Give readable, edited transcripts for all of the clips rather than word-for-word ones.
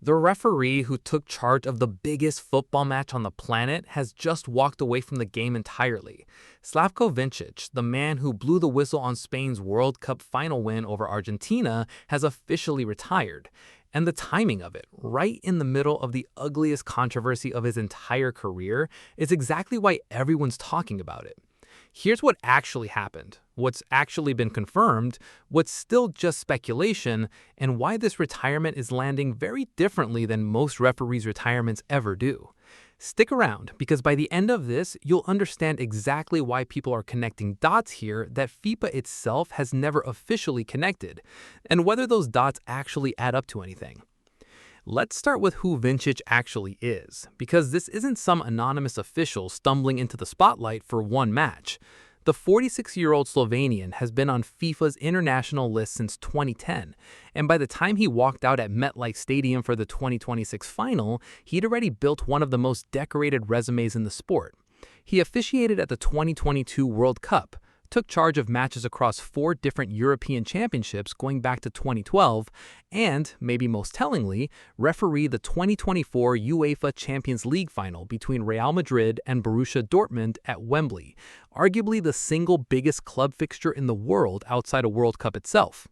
The referee who took charge of the biggest football match on the planet has just walked away from the game entirely. Slavko Vincic, the man who blew the whistle on Spain's World Cup final win over Argentina, has officially retired. And the timing of it, right in the middle of the ugliest controversy of his entire career, is exactly why everyone's talking about it. Here's what actually happened, what's actually been confirmed, what's still just speculation, and why this retirement is landing very differently than most referees' retirements ever do. Stick around, because by the end of this, you'll understand exactly why people are connecting dots here that FIFA itself has never officially connected, and whether those dots actually add up to anything. Let's start with who Vincic actually is, because this isn't some anonymous official stumbling into the spotlight for one match. The 46-year-old Slovenian has been on FIFA's international list since 2010, and by the time he walked out at MetLife Stadium for the 2026 final, he'd already built one of the most decorated resumes in the sport. He officiated at the 2022 World Cup, took charge of matches across 4 different European championships going back to 2012, and, maybe most tellingly, refereed the 2024 UEFA Champions League final between Real Madrid and Borussia Dortmund at Wembley, arguably the single biggest club fixture in the world outside a World Cup itself.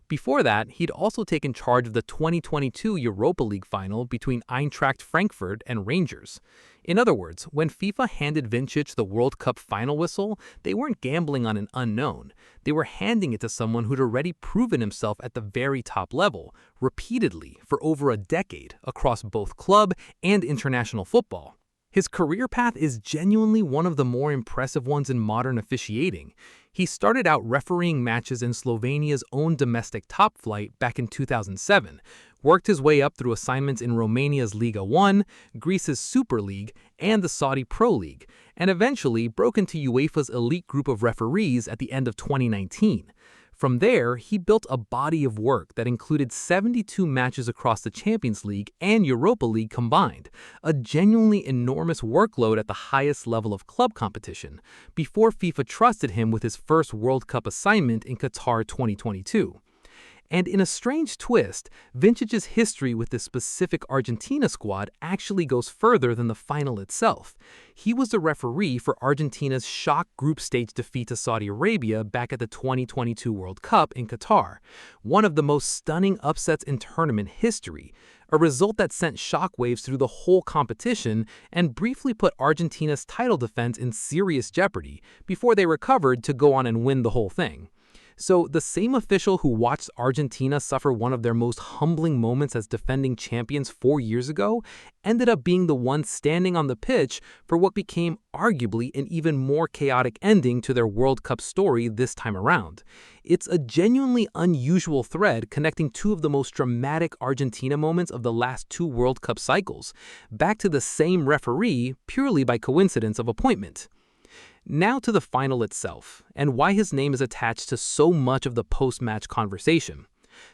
Before that, he'd also taken charge of the 2022 Europa League final between Eintracht Frankfurt and Rangers. In other words, when FIFA handed Vincic the World Cup final whistle, they weren't gambling on an unknown. They were handing it to someone who'd already proven himself at the very top level, repeatedly, for over a decade, across both club and international football. His career path is genuinely one of the more impressive ones in modern officiating. He started out refereeing matches in Slovenia's own domestic top flight back in 2007, worked his way up through assignments in Romania's Liga 1, Greece's Super League, and the Saudi Pro League, and eventually broke into UEFA's elite group of referees at the end of 2019. From there, he built a body of work that included 72 matches across the Champions League and Europa League combined, a genuinely enormous workload at the highest level of club competition, before FIFA trusted him with his first World Cup assignment in Qatar 2022. And in a strange twist, Vincic's history with this specific Argentina squad actually goes further than the final itself. He was the referee for Argentina's shock group stage defeat to Saudi Arabia back at the 2022 World Cup in Qatar, one of the most stunning upsets in tournament history, a result that sent shockwaves through the whole competition and briefly put Argentina's title defense in serious jeopardy before they recovered to go on and win the whole thing. So the same official who watched Argentina suffer one of their most humbling moments as defending champions 4 years ago ended up being the one standing on the pitch for what became arguably an even more chaotic ending to their World Cup story this time around. It's a genuinely unusual thread connecting 2 of the most dramatic Argentina moments of the last 2 World Cup cycles, back to the same referee purely by coincidence of appointment. Now to the final itself, and why his name is attached to so much of the post-match conversation.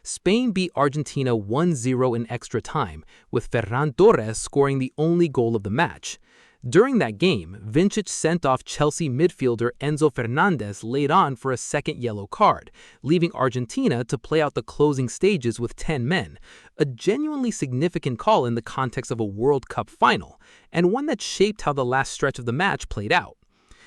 Spain beat Argentina 1-0 in extra time, with Ferran Torres scoring the only goal of the match. During that game, Vincic sent off Chelsea midfielder Enzo Fernandez late on for a second yellow card, leaving Argentina to play out the closing stages with 10 men, a genuinely significant call in the context of a World Cup final, and one that shaped how the last stretch of the match played out.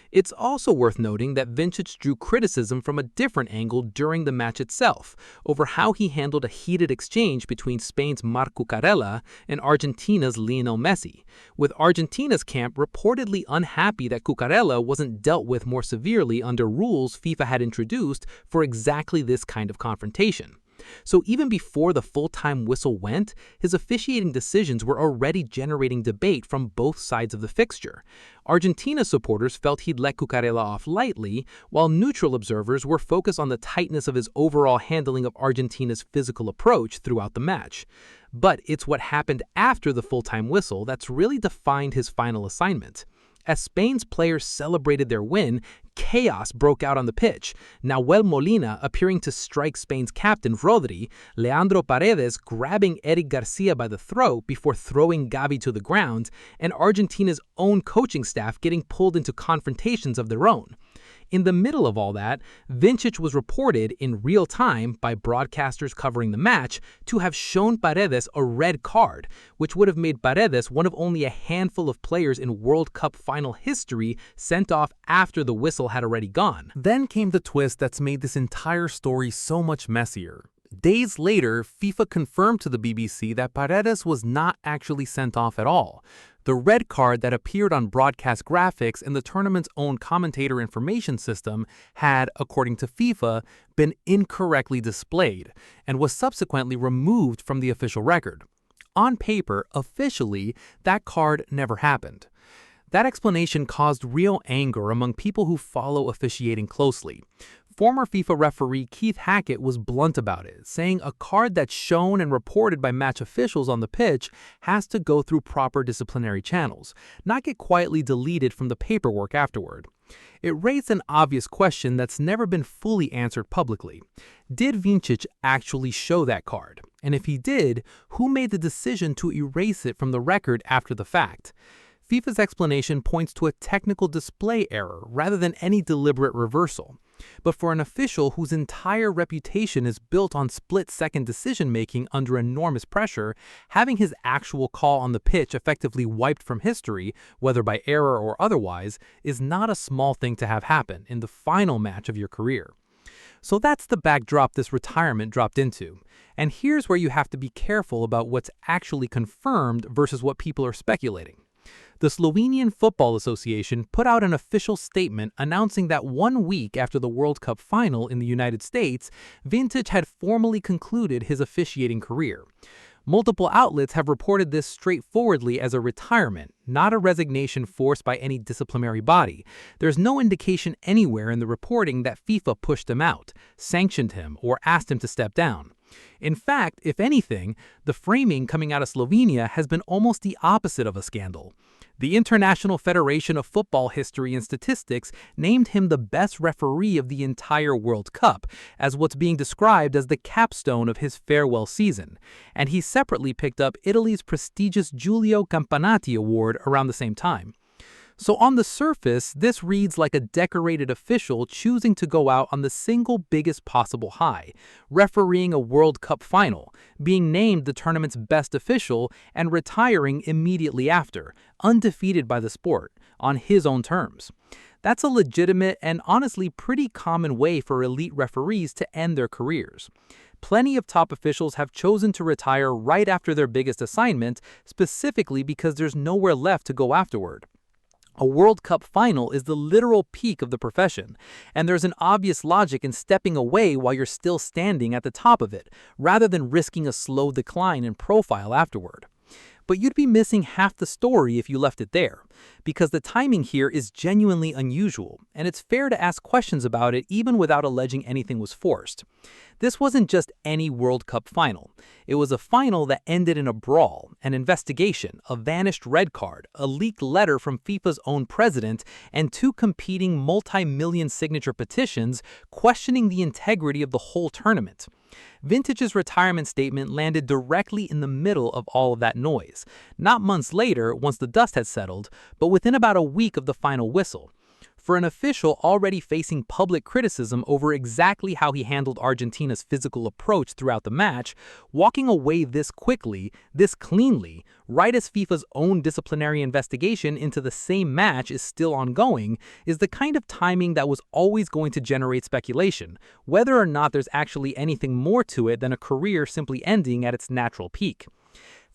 It's also worth noting that Vincic drew criticism from a different angle during the match itself, over how he handled a heated exchange between Spain's Marc Cucurella and Argentina's Lionel Messi, with Argentina's camp reportedly unhappy that Cucurella wasn't dealt with more severely under rules FIFA had introduced for exactly this kind of confrontation. So even before the full-time whistle went, his officiating decisions were already generating debate from both sides of the fixture. Argentina supporters felt he'd let Cucurella off lightly, while neutral observers were focused on the tightness of his overall handling of Argentina's physical approach throughout the match. But it's what happened after the full-time whistle that's really defined his final assignment. As Spain's players celebrated their win, chaos broke out on the pitch, Nahuel Molina appearing to strike Spain's captain Rodri, Leandro Paredes grabbing Eric Garcia by the throat before throwing Gavi to the ground, and Argentina's own coaching staff getting pulled into confrontations of their own. In the middle of all that, Vincic was reported in real time by broadcasters covering the match to have shown Paredes a red card, which would have made Paredes one of only a handful of players in World Cup final history sent off after the whistle had already gone. Then came the twist that's made this entire story so much messier. Days later, FIFA confirmed to the BBC that Paredes was not actually sent off at all. The red card that appeared on broadcast graphics in the tournament's own commentator information system had, according to FIFA, been incorrectly displayed and was subsequently removed from the official record. On paper, officially, that card never happened. That explanation caused real anger among people who follow officiating closely. Former FIFA referee Keith Hackett was blunt about it, saying a card that's shown and reported by match officials on the pitch has to go through proper disciplinary channels, not get quietly deleted from the paperwork afterward. It raised an obvious question that's never been fully answered publicly. Did Vincic actually show that card? And if he did, who made the decision to erase it from the record after the fact? FIFA's explanation points to a technical display error rather than any deliberate reversal. But for an official whose entire reputation is built on split-second decision-making under enormous pressure, having his actual call on the pitch effectively wiped from history, whether by error or otherwise, is not a small thing to have happen in the final match of your career. So that's the backdrop this retirement dropped into. And here's where you have to be careful about what's actually confirmed versus what people are speculating. The Slovenian Football Association put out an official statement announcing that 1 week after the World Cup final in the United States, Vincic had formally concluded his officiating career. Multiple outlets have reported this straightforwardly as a retirement, not a resignation forced by any disciplinary body. There's no indication anywhere in the reporting that FIFA pushed him out, sanctioned him, or asked him to step down. In fact, if anything, the framing coming out of Slovenia has been almost the opposite of a scandal. The International Federation of Football History and Statistics named him the best referee of the entire World Cup, as what's being described as the capstone of his farewell season, and he separately picked up Italy's prestigious Giulio Campanati Award around the same time. So on the surface, this reads like a decorated official choosing to go out on the single biggest possible high, refereeing a World Cup final, being named the tournament's best official, and retiring immediately after, undefeated by the sport, on his own terms. That's a legitimate and honestly pretty common way for elite referees to end their careers. Plenty of top officials have chosen to retire right after their biggest assignment, specifically because there's nowhere left to go afterward. A World Cup final is the literal peak of the profession, and there's an obvious logic in stepping away while you're still standing at the top of it, rather than risking a slow decline in profile afterward. But you'd be missing half the story if you left it there, because the timing here is genuinely unusual, and it's fair to ask questions about it even without alleging anything was forced. This wasn't just any World Cup final. It was a final that ended in a brawl, an investigation, a vanished red card, a leaked letter from FIFA's own president, and 2 competing multi-million signature petitions questioning the integrity of the whole tournament. Vincic's retirement statement landed directly in the middle of all of that noise, not months later once the dust had settled, but within about a week of the final whistle. For an official already facing public criticism over exactly how he handled Argentina's physical approach throughout the match, walking away this quickly, this cleanly, right as FIFA's own disciplinary investigation into the same match is still ongoing, is the kind of timing that was always going to generate speculation, whether or not there's actually anything more to it than a career simply ending at its natural peak.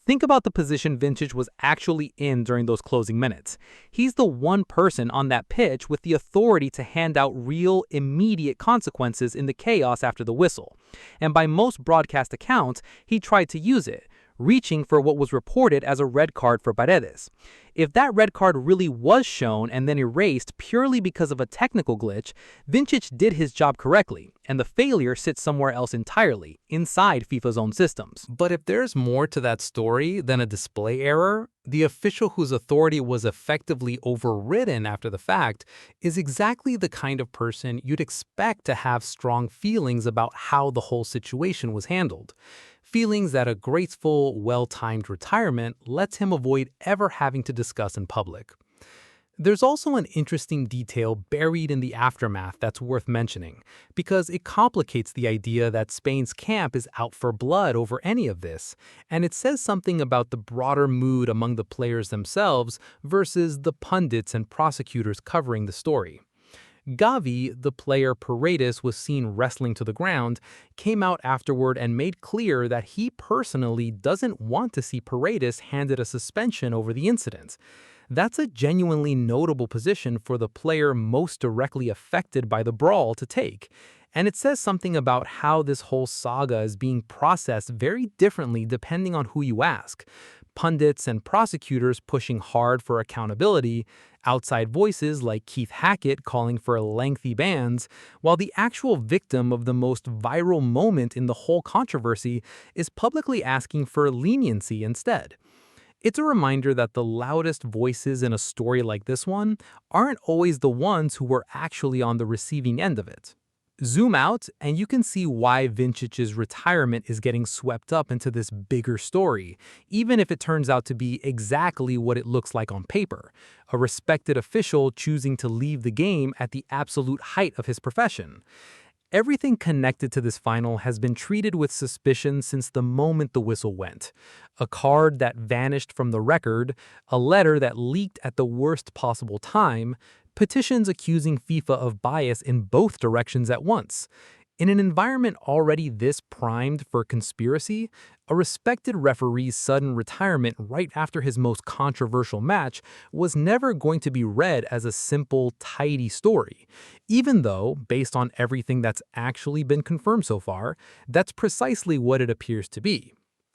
Think about the position Vincic was actually in during those closing minutes. He's the one person on that pitch with the authority to hand out real, immediate consequences in the chaos after the whistle. And by most broadcast accounts, he tried to use it, reaching for what was reported as a red card for Paredes. If that red card really was shown and then erased purely because of a technical glitch, Vincic did his job correctly, and the failure sits somewhere else entirely, inside FIFA's own systems. But if there's more to that story than a display error, the official whose authority was effectively overridden after the fact is exactly the kind of person you'd expect to have strong feelings about how the whole situation was handled. Feelings that a graceful, well-timed retirement lets him avoid ever having to discuss in public. There's also an interesting detail buried in the aftermath that's worth mentioning, because it complicates the idea that Spain's camp is out for blood over any of this, and it says something about the broader mood among the players themselves versus the pundits and prosecutors covering the story. Gavi, the player Paredes was seen wrestling to the ground, came out afterward and made clear that he personally doesn't want to see Paredes handed a suspension over the incident. That's a genuinely notable position for the player most directly affected by the brawl to take, and it says something about how this whole saga is being processed very differently depending on who you ask. Pundits and prosecutors pushing hard for accountability, outside voices like Keith Hackett calling for lengthy bans, while the actual victim of the most viral moment in the whole controversy is publicly asking for leniency instead. It's a reminder that the loudest voices in a story like this one aren't always the ones who were actually on the receiving end of it. Zoom out, and you can see why Vincic's retirement is getting swept up into this bigger story, even if it turns out to be exactly what it looks like on paper, a respected official choosing to leave the game at the absolute height of his profession. Everything connected to this final has been treated with suspicion since the moment the whistle went. A card that vanished from the record, a letter that leaked at the worst possible time, petitions accusing FIFA of bias in both directions at once. In an environment already this primed for conspiracy, a respected referee's sudden retirement right after his most controversial match was never going to be read as a simple, tidy story, even though, based on everything that's actually been confirmed so far, that's precisely what it appears to be.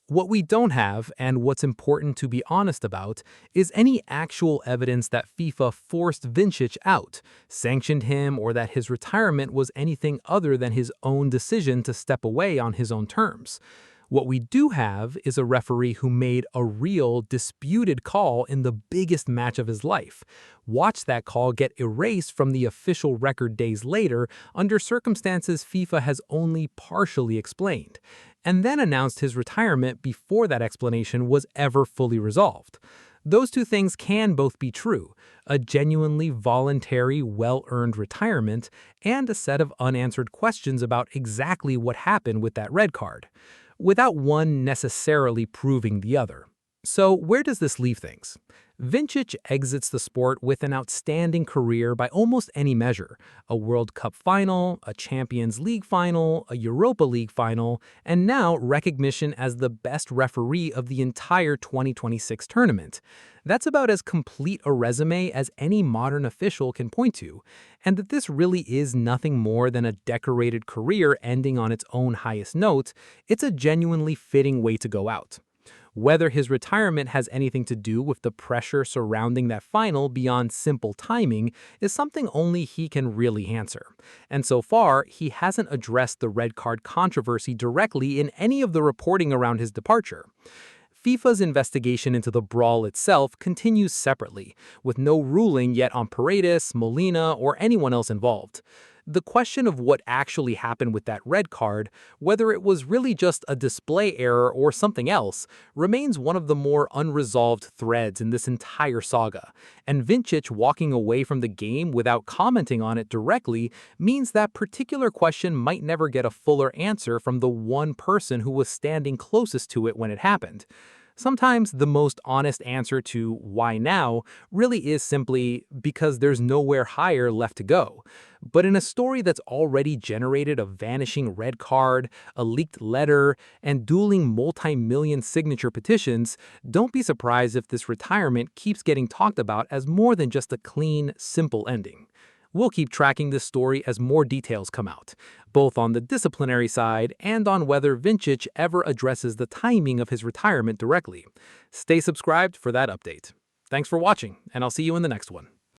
What we don't have, and what's important to be honest about, is any actual evidence that FIFA forced Vincic out, sanctioned him, or that his retirement was anything other than his own decision to step away on his own terms. What we do have is a referee who made a real, disputed call in the biggest match of his life. Watch that call get erased from the official record days later under circumstances FIFA has only partially explained, and then announced his retirement before that explanation was ever fully resolved. Those two things can both be true, a genuinely voluntary, well-earned retirement, and a set of unanswered questions about exactly what happened with that red card, without one necessarily proving the other. So where does this leave things? Vincic exits the sport with an outstanding career by almost any measure: a World Cup final, a Champions League final, a Europa League final, and now recognition as the best referee of the entire 2026 tournament. That's about as complete a resume as any modern official can point to, and that this really is nothing more than a decorated career ending on its own highest note, it's a genuinely fitting way to go out. Whether his retirement has anything to do with the pressure surrounding that final beyond simple timing is something only he can really answer. And so far, he hasn't addressed the red card controversy directly in any of the reporting around his departure. FIFA's investigation into the brawl itself continues separately, with no ruling yet on Paredes, Molina, or anyone else involved. The question of what actually happened with that red card, whether it was really just a display error or something else, remains one of the more unresolved threads in this entire saga, and Vincic walking away from the game without commenting on it directly means that particular question might never get a fuller answer from the one person who was standing closest to it when it happened. Sometimes the most honest answer to why now really is simply because there's nowhere higher left to go. But in a story that's already generated a vanishing red card, a leaked letter, and dueling multi-million signature petitions, don't be surprised if this retirement keeps getting talked about as more than just a clean, simple ending. We'll keep tracking this story as more details come out, both on the disciplinary side and on whether Vincic ever addresses the timing of his retirement directly. Stay subscribed for that update. Thanks for watching, and I'll see you in the next one.